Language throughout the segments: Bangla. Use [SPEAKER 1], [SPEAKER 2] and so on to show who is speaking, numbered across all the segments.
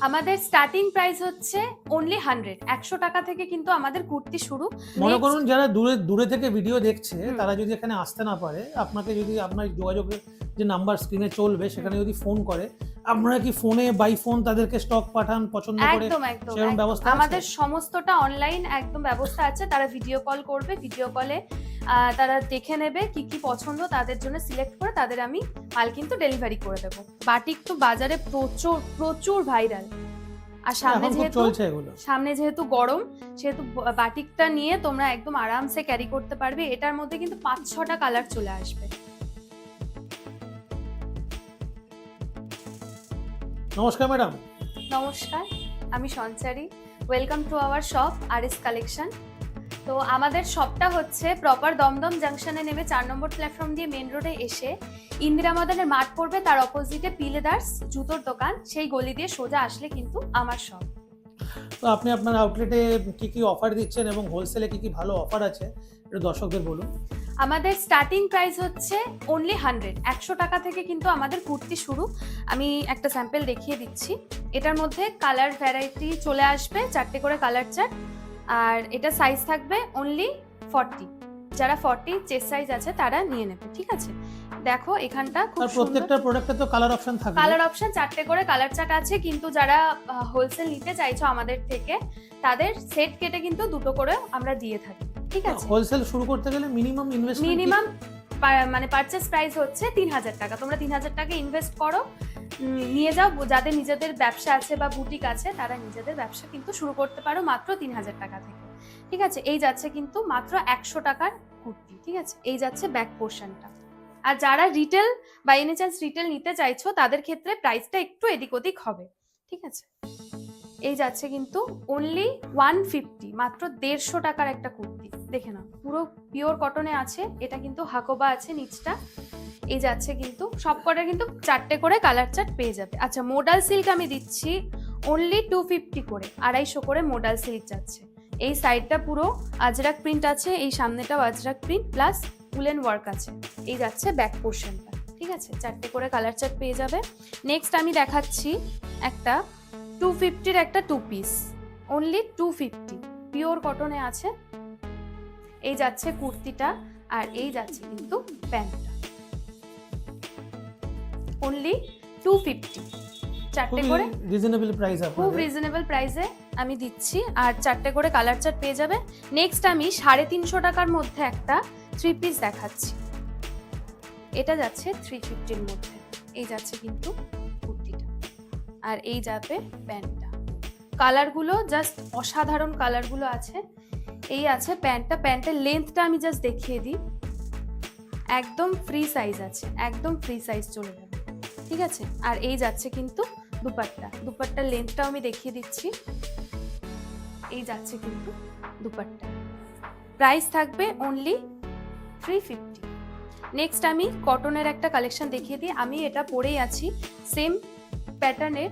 [SPEAKER 1] আমাদের স্টার্টিং প্রাইস হচ্ছে অনলি 100 টাকা থেকে কিন্তু আমাদের কুর্তি শুরু।
[SPEAKER 2] মনে করুন যারা দূরে থেকে ভিডিও দেখছে তারা যদি এখানে আসতে না পারে, আপনাকে যদি আপনার যোগাযোগের যে নাম্বার স্ক্রিনে চলবে সেখানে যদি ফোন করে, আপনারা কি ফোনে বাই ফোন তাদেরকে স্টক পাঠান পছন্দ করে?
[SPEAKER 1] একদম
[SPEAKER 2] সেরকম ব্যবস্থা আছে?
[SPEAKER 1] আমাদের সমস্তটা অনলাইন একদম ব্যবস্থা আছে। তারা ভিডিও কল করবে, ভিডিও কলে তারা দেখে নেবে কি কি পছন্দ, তাদের জন্য সিলেক্ট করে তাদের আমি মাল কিন্তু ডেলিভারি করে দেবো। বাটিক তো বাজারে প্রচুর প্রচুর ভাইরাল। আর সামনে যেহেতু গরম, সেহেতু বাটিকটা নিয়ে তোমরা একদম আরামসে ক্যারি করতে পারবে। এটার মধ্যে কিন্তু 5-6টা কালার চলে আসবে।
[SPEAKER 2] নমস্কার ম্যাডাম।
[SPEAKER 1] নমস্কার, আমি Sanchari. Welcome to our shop RS collection. তো আমাদের শপটা হচ্ছে প্রপার দমদম জাংশনে নেমে 4 নম্বর প্ল্যাটফর্ম দিয়ে মেন রোডে এসে ইন্দিরা মদনের মাঠ পড়বে, তার অপোজিটে পিলেদার্স জুতোর দোকান, সেই গলি দিয়ে সোজা আসলে কিন্তু আমার শপ।
[SPEAKER 2] তো আপনি আপনার আউটলেটে কি কি অফার দিচ্ছেন এবং হোলসেলে কি কি ভালো অফার আছে একটু দর্শকদের বলুন।
[SPEAKER 1] আমাদের স্টার্টিং প্রাইস হচ্ছে অনলি 100 টাকা থেকে কিন্তু আমাদের কুর্তি শুরু। আমি একটা স্যাম্পল দেখিয়ে দিচ্ছি। এটার মধ্যে কালার ভ্যারাইটি চলে আসবে, 4টে করে কালার চার্ট। আর এটা সাইজ থাকবে অনলি 40। যারা 40 চেস্ট সাইজ আছে তারা নিয়ে নেবে, ঠিক আছে? দেখো এখানটা খুব সুন্দর।
[SPEAKER 2] প্রত্যেকটা প্রোডাক্টে তো কালার অপশন থাকবে।
[SPEAKER 1] কালার অপশন 4টে করে কালার চার্ট আছে, কিন্তু যারা হোলসেল নিতে চাইছো আমাদের থেকে তাদের সেট কেটে কিন্তু 2টো করে আমরা দিয়ে থাকি, ঠিক আছে?
[SPEAKER 2] হোলসেল শুরু করতে গেলে মিনিমাম
[SPEAKER 1] মানে পারচেজ প্রাইস হচ্ছে 3000 টাকা। তোমরা 3000 টাকা ইনভেস্ট করো, নিয়ে যাও। যাদের নিজেদের ব্যবসা আছে বা বুটিক আছে তারা নিজেদের ব্যবসা কিন্তু শুরু করতে পারো মাত্র 3000 টাকা থেকে, ঠিক আছে? এই যাচ্ছে কিন্তু মাত্র 100 টাকার কুর্তি, ঠিক আছে? এই যাচ্ছে ব্যাক পোর্শনটা। আর যারা রিটেল বা এনি চান্স রিটেল নিতে চাইছো তাদের ক্ষেত্রে প্রাইসটা একটু এদিক ওদিক হবে, ঠিক আছে? এই যাচ্ছে কিন্তু অনলি 150, মাত্র 150 টাকার একটা কুর্তি। দেখে নাও, পুরো পিওর কটনে আছে। এটা কিন্তু হাকোবা আছে নিচটা। এই যাচ্ছে কিন্তু সবকটা কিন্তু 4টে করে কালার চার্ট পেয়ে যাবে। আচ্ছা, মোডাল সিল্ক আমি দিচ্ছি অনলি 250 করে, 250 করে মোডাল সিল্ক যাচ্ছে। এই সাইডটা পুরো আজরাক প্রিন্ট আছে, এই সামনেটাও Ajrak print plus woollen work আছে। এই যাচ্ছে ব্যাক পোর্শনটা, ঠিক আছে? 4টে করে কালার চার্ট পেয়ে যাবে। নেক্সট আমি দেখাচ্ছি একটা 250-র একটা 2 পিস, অনলি 250, পিওর কটনে আছে। এই যাচ্ছে কুর্তিটা, আর এই যাচ্ছে কিন্তু প্যান্টটা, অনলি 250। 4টে করে
[SPEAKER 2] রিজনেবল প্রাইস,
[SPEAKER 1] খুব রিজনেবল প্রাইসে আমি দিচ্ছি। আর 4টে করে কালার চার্ট পেয়ে যাবে। নেক্সট আমি 350 টাকার মধ্যে একটা 3 পিস দেখাচ্ছি। এটা যাচ্ছে 350-র মধ্যে। এই যাচ্ছে কিন্তু কুর্তিটা, আর এই যাবে প্যান্টটা। কালারগুলো জাস্ট অসাধারণ কালারগুলো আছে। এই আছে প্যান্টটা। প্যান্টের লেন্থটা আমি জাস্ট দেখিয়ে দিই। একদম ফ্রি সাইজ আছে, একদম ফ্রি সাইজ চলে যাবে, ঠিক আছে? আর এই যাচ্ছে কিন্তু দুপাট্টার লেন্থটাও আমি দেখিয়ে দিচ্ছি। এই যাচ্ছে কিন্তু দুপাট্টা। প্রাইস থাকবে অনলি 350। নেক্সট আমি কটনের একটা কালেকশন দেখিয়ে দিই। আমি এটা পরেই আছি সেম প্যাটার্নের।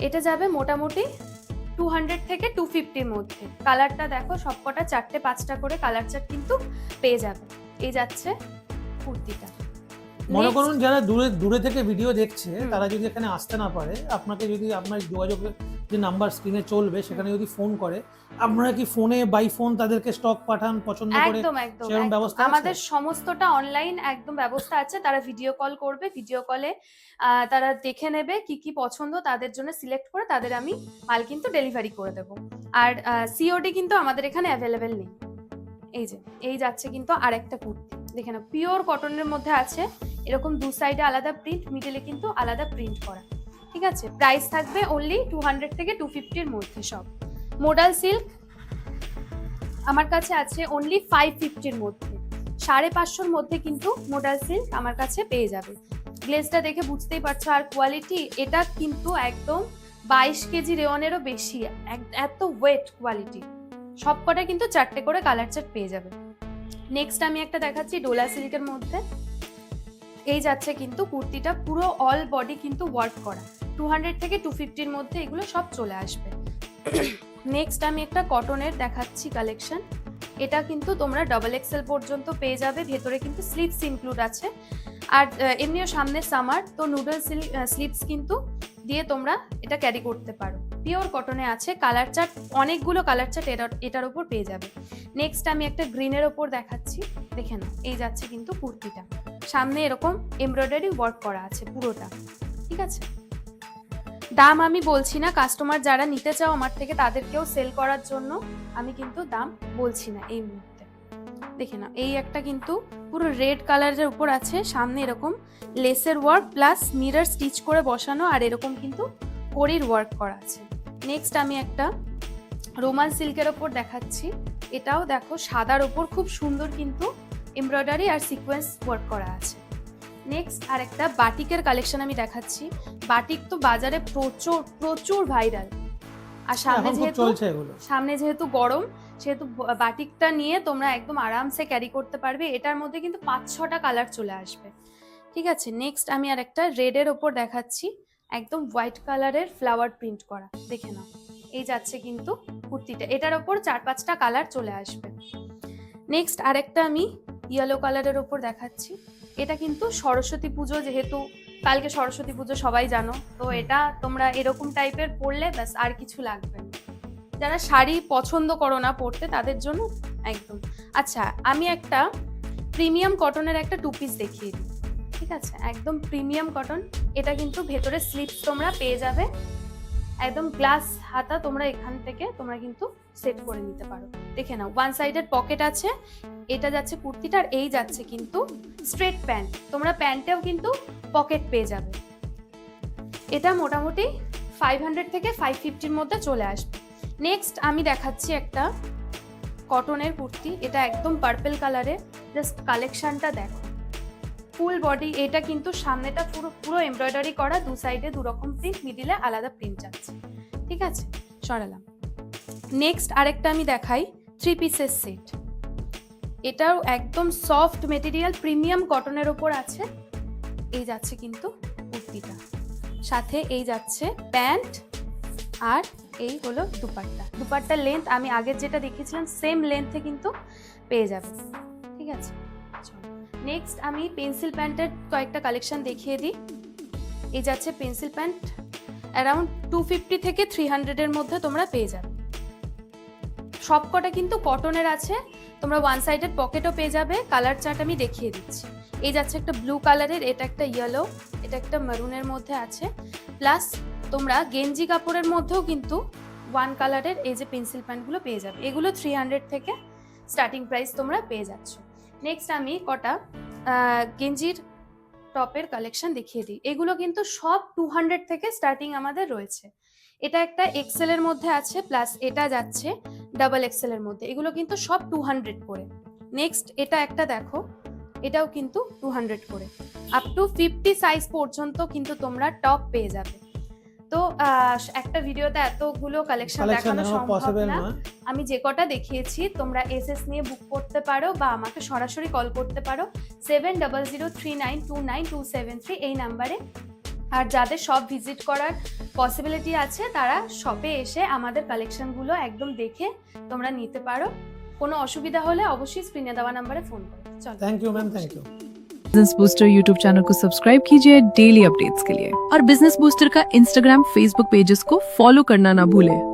[SPEAKER 1] এটা যাবে মোটামুটি 200 থেকে 250-র মধ্যে। কালারটা দেখো, সবকটা 4টে 5টা করে কালার চার্ট কিন্তু পেয়ে যাবে। এই যাচ্ছে কুর্তিটা।
[SPEAKER 2] মনে করুন যারা দূরে থেকে ভিডিও দেখছে তারা যদি এখানে আসতে না পারে, আপনাকে যদি আপনার যোগাযোগের যে নাম্বার স্ক্রিনে চলবে সেখানে যদি ফোন করে, আপনারা কি ফোনে বাই ফোন তাদেরকে স্টক পাঠান পছন্দ করে? সেরকম ব্যবস্থা আছে?
[SPEAKER 1] আমাদের সমস্তটা অনলাইন একদম ব্যবস্থা আছে। তারা ভিডিও কল করবে, ভিডিও কলে তারা দেখে নেবে কি কি পছন্দ, তাদের জন্য সিলেক্ট করে তাদের আমি মাল কিন্তু ডেলিভারি করে দেবো। আর সিওডি কিন্তু আমাদের এখানে অ্যাভেলেবেল নেই। এই যে এই যাচ্ছে কিন্তু আরেকটা কুর্তি, দেখে না, পিওর কটনের মধ্যে আছে। এরকম দু সাইডে আলাদা প্রিন্ট, মিডলে কিন্তু আলাদা প্রিন্ট করা, ঠিক আছে? প্রাইস থাকবে অনলি 200 থেকে 250-র মধ্যে। সব মোডাল সিল্ক আমার কাছে আছে অনলি 550-র মধ্যে। 550-র মধ্যে কিন্তু মোডাল সিল্ক আমার কাছে পেয়ে যাবে। গ্লেজটা দেখে বুঝতেই পারছো। আর কোয়ালিটি, এটা কিন্তু একদম 22 কেজি রেওয়ানেরও বেশি, এত ওয়েট কোয়ালিটি। সবকটা কিন্তু 4টে করে কালার চার্ট পেয়ে যাবে। নেক্সট আমি একটা দেখাচ্ছি ডোলা সিল্কের মধ্যে। এই যাচ্ছে কিন্তু কুর্তিটা, পুরো অল বডি কিন্তু ওয়ার্ক করা। 200 থেকে 250-র মধ্যে এগুলো সব চলে আসবে। নেক্সট আমি একটা কটনের দেখাচ্ছি কালেকশন। এটা কিন্তু তোমরা XXL পর্যন্ত পেয়ে যাবে। ভেতরে কিন্তু স্লিভস ইনক্লুড আছে। আর এমনিও সামনে সামার, তো নুডল স্লিভস কিন্তু দিয়ে তোমরা এটা ক্যারি করতে পারো। পিওর কটনে আছে, কালার চার্ট অনেকগুলো কালার চার্ট এটার ওপর পেয়ে যাবে। নেক্সট আমি একটা গ্রিনের ওপর দেখাচ্ছি, দেখে নাও। এই যাচ্ছে কিন্তু কুর্তিটা, সামনে এরকম এমব্রয়ডারি ওয়ার্ক করা আছে পুরোটা, ঠিক আছে। দাম আমি বলছি না, কাস্টমার যারা নিতে চাও আমার থেকে তাদেরকেও সেল করার জন্য আমি কিন্তু দাম বলছি না এই মুহূর্তে। দেখে না, এই একটা কিন্তু পুরো রেড কালারের উপর আছে, সামনে এরকম লেসের ওয়ার্ক প্লাস মিরর স্টিচ করে বসানো, আর এরকম কিন্তু কড়ির ওয়ার্ক করা আছে। নেক্সট আমি একটা রোমান সিল্কের ওপর দেখাচ্ছি, এটাও দেখো সাদার ওপর খুব সুন্দর কিন্তু এমব্রয়ডারি আর সিকোয়েন্স ওয়ার্ক করা আছে। নেক্সট আর একটা বাটিকের কালেকশন আমি দেখাচ্ছি। বাটিক তো বাজারে প্রচুর প্রচুর ভাইরাল, আর সামনে যেহেতু গরম, সেহেতু বাটিকটা নিয়ে তোমরা একদম আরামসে ক্যারি করতে পারবে। এটার মধ্যে কিন্তু 5-6টা কালার চলে আসবে, ঠিক আছে। নেক্সট আমি আর একটা রেডের ওপর দেখাচ্ছি, একদম হোয়াইট কালারের ফ্লাওয়ার প্রিন্ট করা, দেখে নাও। এই যাচ্ছে কিন্তু কুর্তিটা, এটার ওপর 4-5টা কালার চলে আসবে। নেক্সট আরেকটা আমি ইয়েলো কালারের ওপর দেখাচ্ছি, এটা কিন্তু সরস্বতী পুজো, যেহেতু কালকে সরস্বতী পুজো সবাই জানো, তো এটা তোমরা এরকম টাইপের পরলে ব্যাস, আর কিছু লাগবে না। যারা শাড়ি পছন্দ করো না পরতে তাদের জন্য একদম। আচ্ছা, আমি একটা প্রিমিয়াম কটনের একটা 2 পিস দেখিয়ে দিই, ঠিক আছে। একদম প্রিমিয়াম কটন, এটা কিন্তু ভেতরে স্লিপস তোমরা পেয়ে যাবে, একদম গ্লাস হাতা, তোমরা এখান থেকে তোমরা কিন্তু সেট করে নিতে পারো। দেখে নাও, ওয়ান সাইডের পকেট আছে, এটা যাচ্ছে কুর্তিটা, আর এই যাচ্ছে কিন্তু স্ট্রেট প্যান্ট, তোমরা প্যান্টেও কিন্তু পকেট পেয়ে যাবে। এটা মোটামুটি 500 থেকে 550-র মধ্যে চলে আসবে। নেক্সট আমি দেখাচ্ছি একটা কটনের কুর্তি, এটা একদম পার্পল কালারের, জাস্ট কালেকশনটা দেখো। ফুল বডি, এটা কিন্তু সামনেটা পুরো এমব্রয়ডারি করা, দু সাইডে দু রকম প্রিন্ট, মিডিলে আলাদা প্রিন্ট আছে, ঠিক আছে, সরালাম। নেক্সট আরেকটা আমি দেখাই 3 পিসের সেট, এটাও একদম সফট মেটেরিয়াল প্রিমিয়াম কটনের ওপর আছে। এই যাচ্ছে কিন্তু কুর্তিটা, সাথে এই যাচ্ছে প্যান্ট, আর এই হলো দুপাট্টা। দুপাট্টার লেন্থ আমি আগের যেটা দেখিয়েছিলাম সেম লেন্থে কিন্তু পেয়ে যাবে, ঠিক আছে। নেক্সট আমি পেন্সিল প্যান্টের কয়েকটা কালেকশন দেখিয়ে দিই। এই যাচ্ছে পেন্সিল প্যান্ট, অ্যারাউন্ড 250 থেকে 300-এর মধ্যে তোমরা পেয়ে যাবে। সবকটা কিন্তু কটনের আছে, তোমরা ওয়ান সাইডেড পকেটও পেয়ে যাবে। কালার চার্ট আমি দেখিয়ে দিচ্ছি। এই যাচ্ছে একটা ব্লু কালারের, এটা একটা ইয়েলো, এটা একটা মেরুনের মধ্যে আছে, প্লাস তোমরা গেঞ্জি কাপড়ের মধ্যেও কিন্তু ওয়ান কালারের এই যে পেন্সিল প্যান্টগুলো পেয়ে যাবে। এগুলো 300 থেকে স্টার্টিং প্রাইস তোমরা পেয়ে যাচ্ছ। নেক্সট আমি কটা গেঞ্জির টপের কালেকশন দেখিয়ে দিই। এগুলো কিন্তু সব 200 থেকে স্টার্টিং আমাদের রয়েছে। এটা একটা এক্সেল এর মধ্যে আছে, প্লাস এটা যাচ্ছে ডাবল এক্সেল এর মধ্যে, এগুলো কিন্তু সব 200 করে। নেক্সট এটা একটা দেখো, এটাও কিন্তু 200 করে। আপ টু 50 সাইজ পর্যন্ত কিন্তু তোমরা টপ পেয়ে যাবে। তো একটা ভিডিওতে এতগুলো কালেকশন দেখানো সম্ভব না, আমি যে কটা দেখিয়েছি তোমরা এসএস নিয়ে বুক করতে পারো বা আমাকে সরাসরি কল করতে পারো 7003929273 এই নাম্বারে। আর যাদের শপ ভিজিট করার পসিবিলিটি আছে তারা শপে এসে আমাদের কালেকশনগুলো একদম দেখে তোমরা নিতে পারো। কোনো অসুবিধা হলে অবশ্যই স্ক্রিনে দেওয়া নাম্বারে ফোন করো। চলো,
[SPEAKER 2] thank you ma'am, thank you.
[SPEAKER 3] Business booster YouTube channel को सब्सक्राइब कीजिए डेली अपडेट्स के लिए, और बिजनेस बूस्टर का इंस्टाग्राम फेसबुक पेजेस को फॉलो करना ना भूलें।